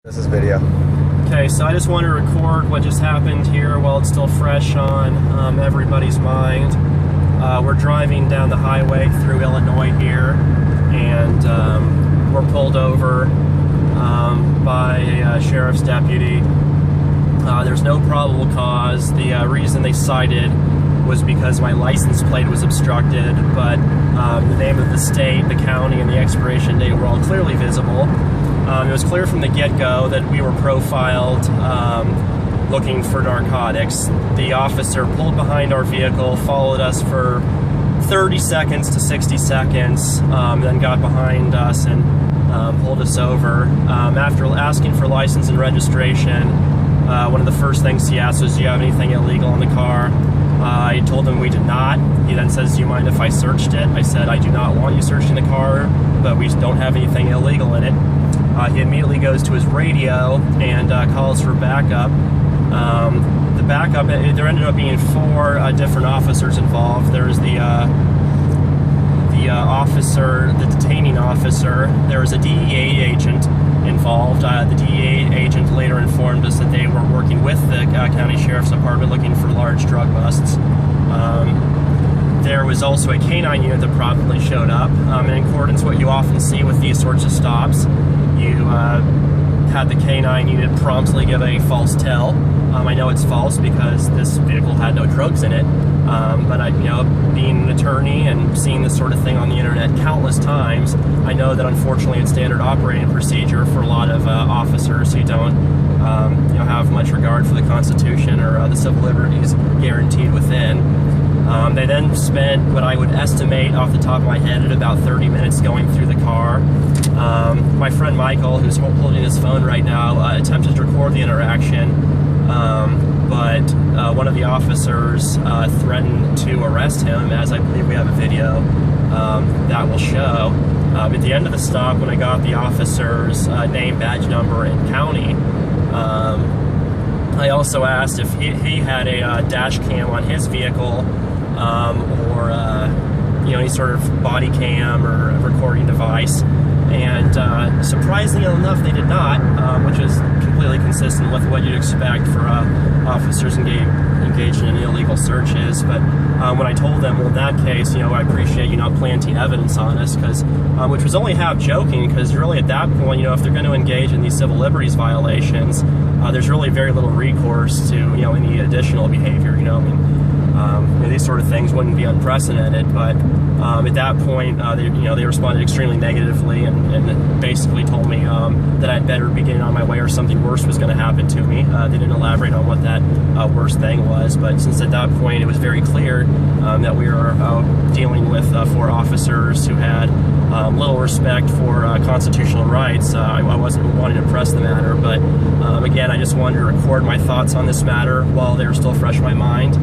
This is video. Okay, so I just want to record what just happened here while it's still fresh on everybody's mind. We're driving down the highway through Illinois here, and we're pulled over by a sheriff's deputy. There's no probable cause. The reason they cited was because my license plate was obstructed, but the name of the state, the county, and the expiration date were all clearly visible. It was clear from the get-go that we were profiled looking for narcotics. The officer pulled behind our vehicle, followed us for 30 seconds to 60 seconds, then got behind us and pulled us over. After asking for license and registration, one of the first things he asked was, do you have anything illegal in the car? I told him we did not. He then says, do you mind if I searched it? I said, I do not want you searching the car, but we don't have anything illegal in it. He immediately goes to his radio and calls for backup. The backup, there ended up being four different officers involved. There was the officer, the detaining officer. There was a DEA agent involved. The DEA agent later informed us that they were working with the county sheriff's department looking for large drug busts. There was also a canine unit that promptly showed up. In accordance with what you often see with these sorts of stops, you had the canine unit promptly give a false tell. I know it's false because this vehicle had no drugs in it, but being an attorney and seeing this sort of thing on the internet countless times, I know that unfortunately it's standard operating procedure for a lot of officers who don't have much regard for the Constitution or the civil liberties guaranteed within. They then spent what I would estimate off the top of my head at about 30 minutes going through the car. My friend Michael, who's holding his phone right now, attempted to record the interaction, but one of the officers threatened to arrest him, as I believe we have a video that will show. At the end of the stop, when I got the officer's name, badge number, and county, I also asked if he had a dash cam on his vehicle, or any sort of body cam or recording device, and surprisingly enough they did not, which is completely consistent with what you'd expect for officers engaged in illegal searches. But when I told them, well, in that case, I appreciate you not planting evidence on us, because which was only half joking, because really at that point, if they're going to engage in these civil liberties violations, there's really very little recourse to any additional behavior. These sort of things wouldn't be unprecedented, but at that point, they responded extremely negatively and basically told me that I'd better be getting on my way or something worse was going to happen to me. They didn't elaborate on what that worst thing was, but since at that point it was very clear that we were dealing with four officers who had little respect for constitutional rights, I wasn't wanting to press the matter, but again, I just wanted to record my thoughts on this matter while they were still fresh in my mind.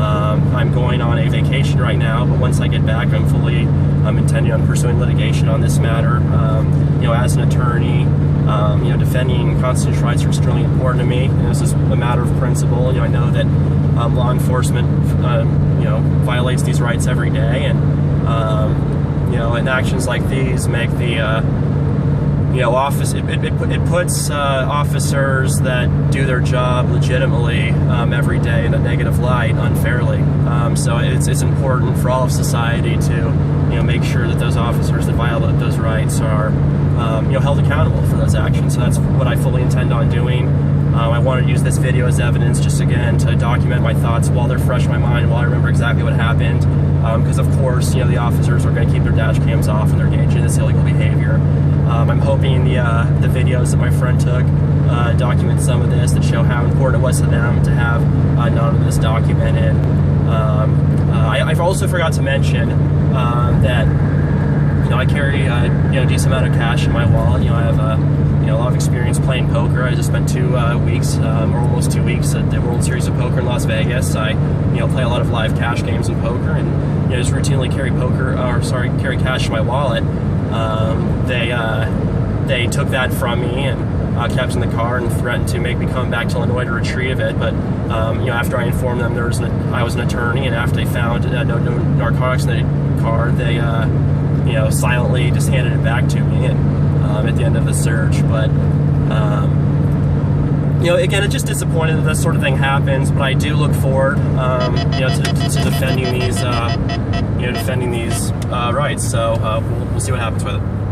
I'm going on a vacation right now, but once I get back, I'm intending on pursuing litigation on this matter. As an attorney, defending constitutional rights are extremely important to me. This is a matter of principle. I know that law enforcement, violates these rights every day, and and actions like these make the it puts officers that do their job legitimately every day in a negative light unfairly. So it's important for all of society to make sure that those officers that violate those rights are held accountable for those actions. So that's what I fully intend on doing. I wanted to use this video as evidence, just again to document my thoughts while they're fresh in my mind, while I remember exactly what happened. Because of course, the officers are going to keep their dash cams off and they're engaging in this illegal behavior. I'm hoping the videos that my friend took document some of this, that show how important it was to them to have none of this documented. I also forgot to mention that I carry a decent amount of cash in my wallet. I have a lot of experience playing poker. I just spent 2 weeks, or almost 2 weeks, at the World Series of Poker in Las Vegas. I play a lot of live cash games in poker, and just routinely carry cash in my wallet. They took that from me and kept it in the car and threatened to make me come back to Illinois to retrieve it. But after I informed them I was an attorney, and after they found no narcotics in the car, they silently just handed it back to me and at the end of the search. But again, it's just disappointing that this sort of thing happens, but I do look forward, to defending these, rights. So we'll see what happens with it.